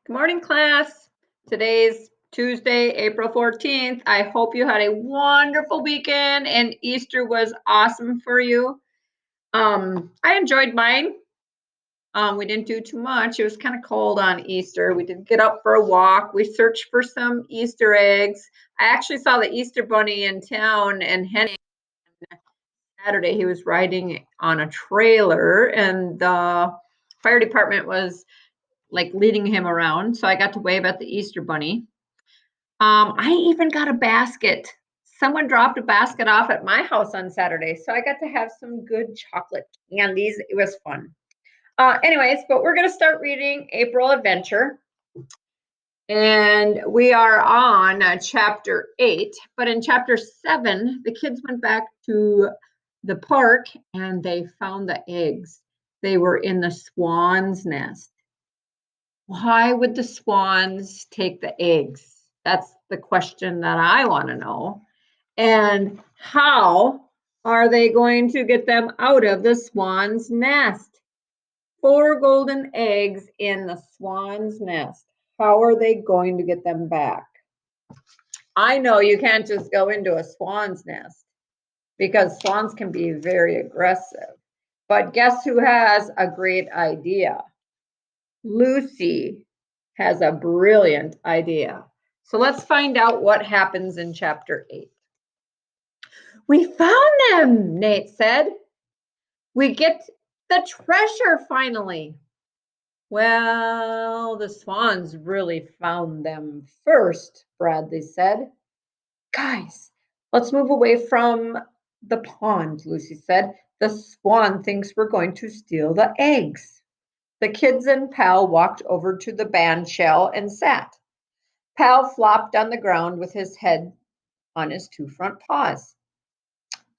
Good morning, class. Today's Tuesday, April 14th. I hope you had a wonderful weekend and Easter was awesome for you. I enjoyed mine. We didn't do too much. It was kind of cold on Easter. We did get up for a walk. We searched for some Easter eggs. I actually saw the Easter bunny in town, and Henny Saturday he was riding on a trailer, and the fire department was like leading him around. So I got to wave at the Easter bunny. I even got a basket. Someone dropped a basket off at my house on Saturday, so I got to have some good chocolate candies. It was fun. Anyways, but we're going to start reading April Adventure. And we are on chapter 8. But in chapter 7, the kids went back to the park and they found the eggs. They were in the swan's nest. Why would the swans take the eggs? That's the question that I want to know. And how are they going to get them out of the swan's nest? 4 golden eggs in the swan's nest. How are they going to get them back? I know you can't just go into a swan's nest because swans can be very aggressive. But guess who has a great idea? Lucy has a brilliant idea. So let's find out what happens in chapter 8. We found them, Nate said. We get the treasure finally. Well, the swans really found them first, Bradley said. Guys, let's move away from the pond, Lucy said. The swan thinks we're going to steal the eggs. The kids and Pal walked over to the band shell and sat. Pal flopped on the ground with his head on his 2 front paws.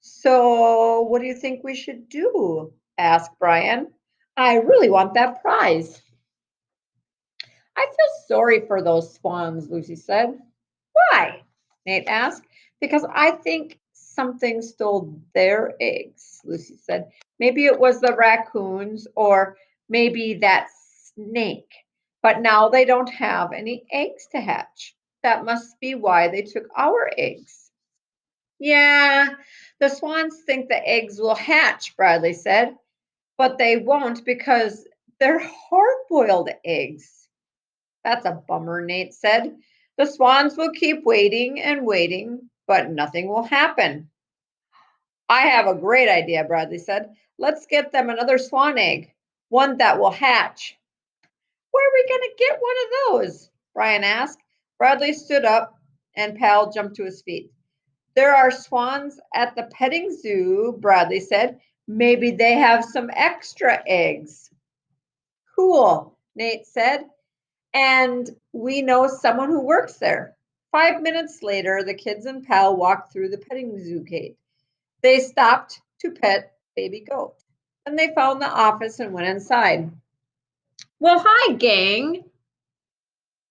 So, what do you think we should do? Asked Brian. I really want that prize. I feel sorry for those swans, Lucy said. Why? Nate asked. Because I think something stole their eggs, Lucy said. Maybe it was the raccoons or maybe that snake. But now they don't have any eggs to hatch. That must be why they took our eggs. Yeah, the swans think the eggs will hatch, Bradley said. But they won't because they're hard-boiled eggs. That's a bummer, Nate said. The swans will keep waiting and waiting, but nothing will happen. I have a great idea, Bradley said. Let's get them another swan egg, one that will hatch. Where are we going to get one of those? Brian asked. Bradley stood up and Pal jumped to his feet. There are swans at the petting zoo, Bradley said. Maybe they have some extra eggs. Cool, Nate said. And we know someone who works there. 5 minutes later, the kids and Pal walked through the petting zoo gate. They stopped to pet baby goat. And they found the office and went inside. Well, hi, gang,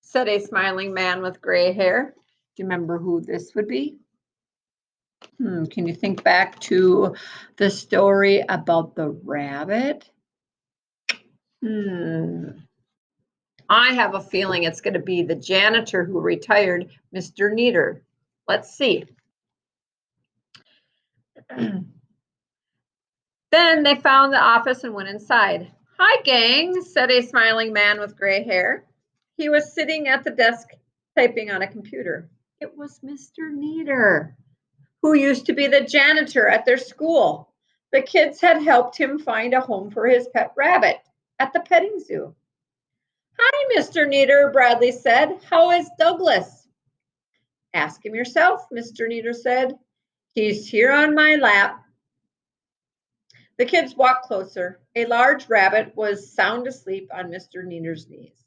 said a smiling man with gray hair. Do you remember who this would be? Can you think back to the story about the rabbit? I have a feeling it's going to be the janitor who retired, Mr. Neater. Let's see. Then they found the office and went inside. Hi, gang, said a smiling man with gray hair. He was sitting at the desk typing on a computer. It was Mr. Neater, who used to be the janitor at their school. The kids had helped him find a home for his pet rabbit at the petting zoo. Hi, Mr. Neater, Bradley said. How is Douglas? Ask him yourself, Mr. Neater said. He's here on my lap. The kids walked closer. A large rabbit was sound asleep on Mr. Neater's knees.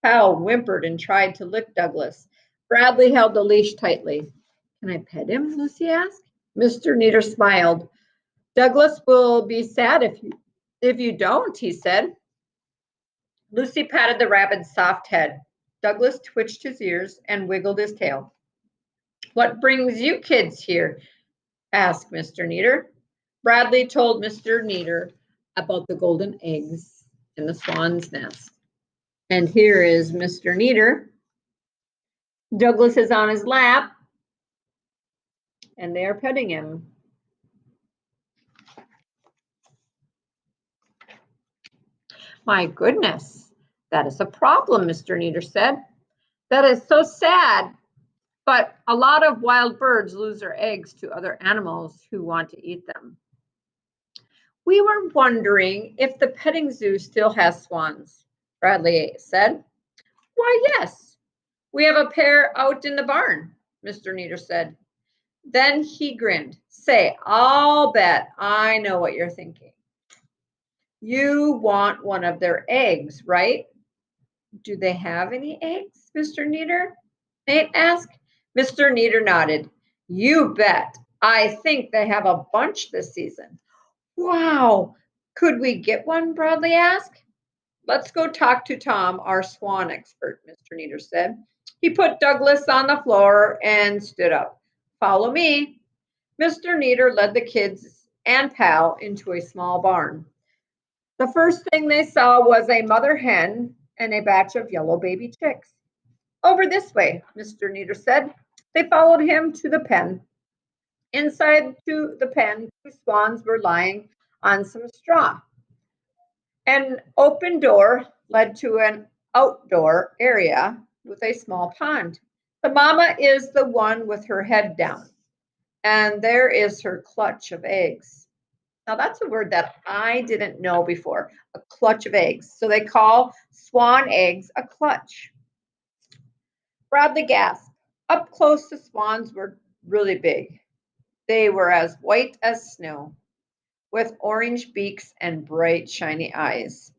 Pal whimpered and tried to lick Douglas. Bradley held the leash tightly. Can I pet him? Lucy asked. Mr. Neater smiled. Douglas will be sad if you don't, he said. Lucy patted the rabbit's soft head. Douglas twitched his ears and wiggled his tail. What brings you kids here? Asked Mr. Neater. Bradley told Mr. Neater about the golden eggs in the swan's nest. And here is Mr. Neater. Douglas is on his lap, and they are petting him. My goodness, that is a problem, Mr. Neater said. That is so sad. But a lot of wild birds lose their eggs to other animals who want to eat them. We were wondering if the petting zoo still has swans, Bradley said. Why, yes. We have a pair out in the barn, Mr. Neater said. Then he grinned. Say, I'll bet I know what you're thinking. You want one of their eggs, right? Do they have any eggs, Mr. Neater? Nate asked. Mr. Neater nodded. You bet. I think they have a bunch this season. Wow. Could we get one? Bradley asked. Let's go talk to Tom, our swan expert, Mr. Neater said. He put Douglas on the floor and stood up. Follow me. Mr. Neater led the kids and Pal into a small barn. The first thing they saw was a mother hen and a batch of yellow baby chicks. Over this way, Mr. Neater said. They followed him to the pen. Inside to the pen, two swans were lying on some straw. An open door led to an outdoor area with a small pond. The mama is the one with her head down, and there is her clutch of eggs. Now, that's a word that I didn't know before, a clutch of eggs. So they call swan eggs a clutch. Bradley gasped. Up close, the swans were really big. They were as white as snow, with orange beaks and bright, shiny eyes.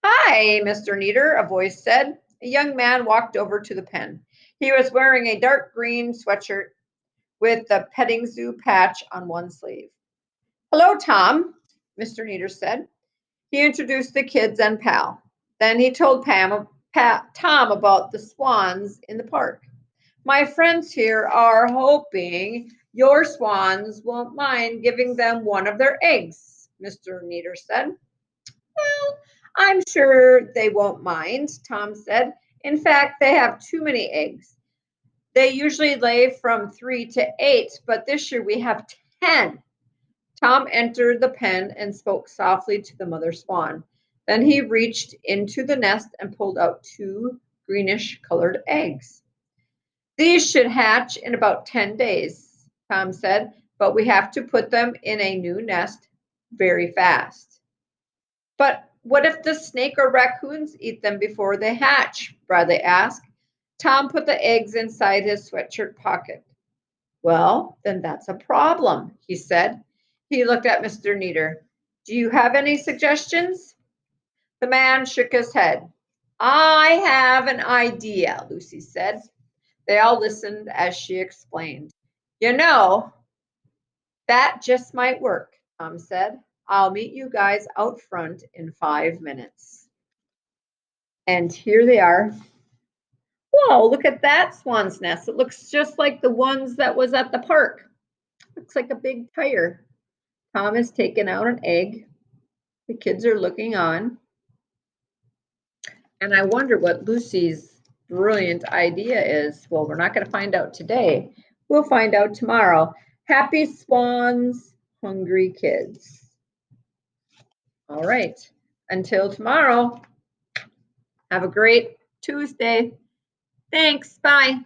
Hi, Mr. Neater, a voice said. A young man walked over to the pen. He was wearing a dark green sweatshirt with the petting zoo patch on one sleeve. Hello, Tom, Mr. Neater said. He introduced the kids and Pal. Then he told Tom about the swans in the park. My friends here are hoping your swans won't mind giving them one of their eggs, Mr. Neater said. Well, I'm sure they won't mind, Tom said. In fact, they have too many eggs. They usually lay from 3 to 8, but this year we have 10. Tom entered the pen and spoke softly to the mother swan. Then he reached into the nest and pulled out 2 greenish colored eggs. These should hatch in about 10 days, Tom said, but we have to put them in a new nest very fast. But what if the snake or raccoons eat them before they hatch? Bradley asked. Tom put the eggs inside his sweatshirt pocket. Well, then that's a problem, he said. He looked at Mr. Neater. Do you have any suggestions? The man shook his head. I have an idea, Lucy said. They all listened as she explained. You know, that just might work, Tom said. I'll meet you guys out front in 5 minutes. And here they are. Whoa, look at that swan's nest. It looks just like the ones that was at the park. Looks like a big tire. Tom has taken out an egg. The kids are looking on. And I wonder what Lucy's brilliant idea is. Well, we're not going to find out today. We'll find out tomorrow. Happy swans, hungry kids. All right. Until tomorrow, have a great Tuesday. Thanks. Bye.